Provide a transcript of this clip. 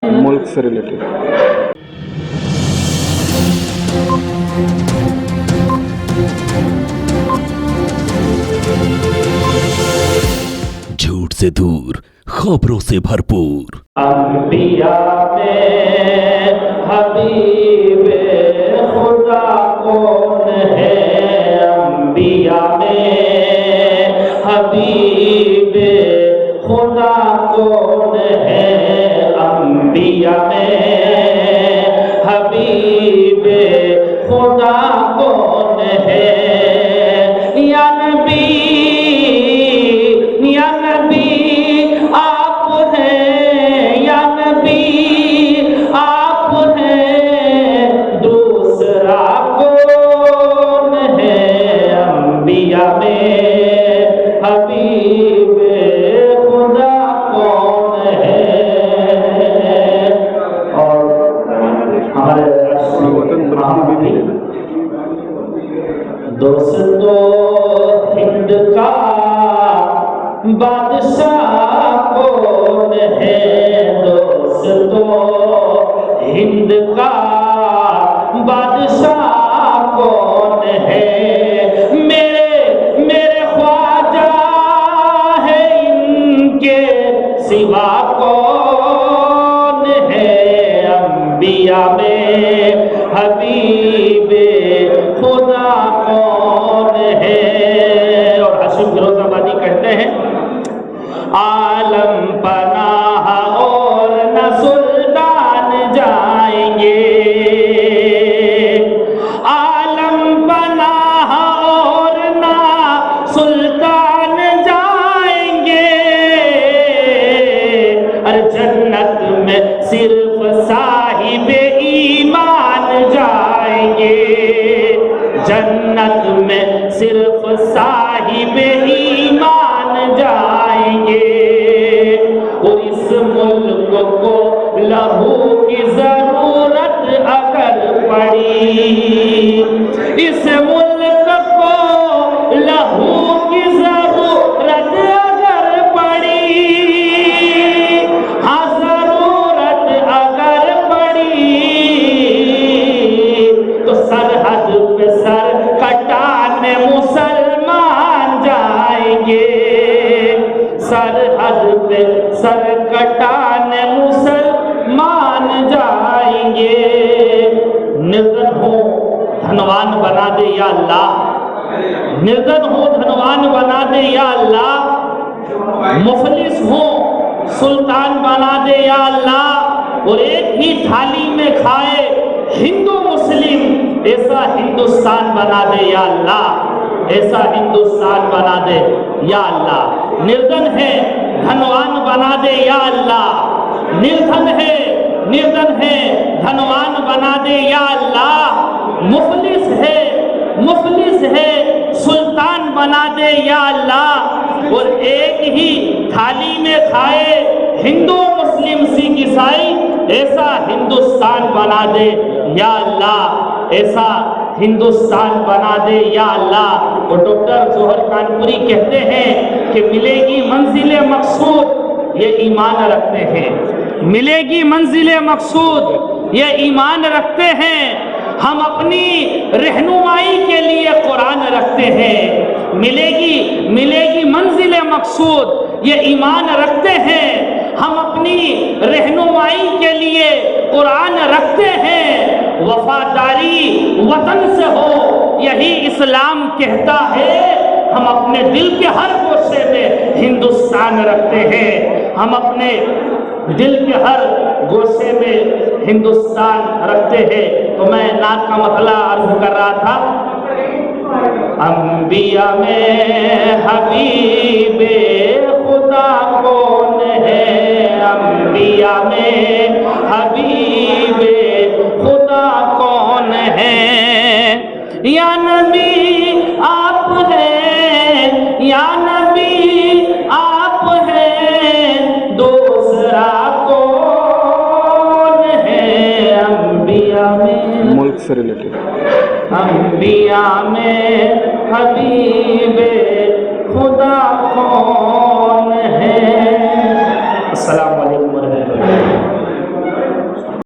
ملک سے ریلیٹڈ جھوٹ سے دور، خبروں سے بھرپور۔ انبیاء میں حبیب خدا کون ہے؟ انبیاء میں حبیب خدا کون ہے؟ انبیاء میں حبیب خدا کون ہے؟ یا نبی آپ ہیں، یا نبی آپ ہیں، دوسرا کون ہے؟ انبیاء میں حبیب خدا کون ہے؟ اور ہمارے دوستو ہند کا بادشاہ کون ہے؟ دوستو ہند کا بادشاہ کون ہے؟ میرے خواجہ ہے، ان کے سوا کون ہے؟ انبیاء میں حبیب خدا کون ہے؟ اور ہاشم فیروز آبادی کہتے ہیں عالم پناہ اور نہ سلطان جائیں گے، عالم پناہ اور نہ سلطان جائیں گے، اور جنت میں صرف صاحب ایمان جائیں گے، جنت میں صرف صاحب ایمان جائیں گے۔ اور اس ملک کو لہو کی ضرورت اگر پڑی، اس ملک کو لہو کی ضرورت اگر پڑی، ہاں ضرورت اگر پڑی، تو سرحد پہ سر کٹانے مسلمان جائیں گے، سرحد پہ سر کٹانے مسلمان جائیں گے۔ نردن ہو دھنوان بنا دے یا اللہ، نردن ہو دھنوان بنا دے یا اللہ، مفلس ہو سلطان بنا دے یا اللہ، اور ایک ہی تھالی میں کھائے ہندو مسلم، ایسا ہندوستان بنا دے یا اللہ، ایسا ہندوستان بنا دے یا اللہ۔ نردن ہے دھنوان بنا دے یا اللہ، نردن ہے دھنوان بنا دے یا اللہ، مفلس ہے سلطان بنا دے یا اللہ، اور ایک ہی تھالی میں کھائے ہندو مسلم سکھ عیسائی، ایسا ہندوستان بنا دے یا اللہ، ایسا ہندوستان بنا دے یا اللہ۔ اور ڈاکٹر ظہر کانپوری کہتے ہیں کہ ملے گی منزل مقصود، یہ ایمان رکھتے ہیں، ملے گی منزل مقصود یہ ایمان رکھتے ہیں، ہم اپنی رہنمائی کے لیے قرآن رکھتے ہیں، ملے گی منزل مقصود یہ ایمان رکھتے ہیں، ہم اپنی رہنمائی کے لیے قرآن رکھتے ہیں، وفاداری وطن سے ہو یہی اسلام کہتا ہے، ہم اپنے دل کے ہر گوشے میں ہندوستان رکھتے ہیں، ہم اپنے دل کے ہر گوشے میں ہندوستان رکھتے ہیں۔ تو میں نعت کا مسئلہ عرض کر رہا تھا، انبیاء میں حبیب خدا کون ہے؟ انبیاء میں حبیب خدا کون ہے؟ یا نبی آپ ہیں، یا نبی آپ ہیں، دوسرا کون ہے؟ انبیاء میں ملک سے ریلیٹڈ انبیاء میں حبیب خدا کون ہے؟ السلام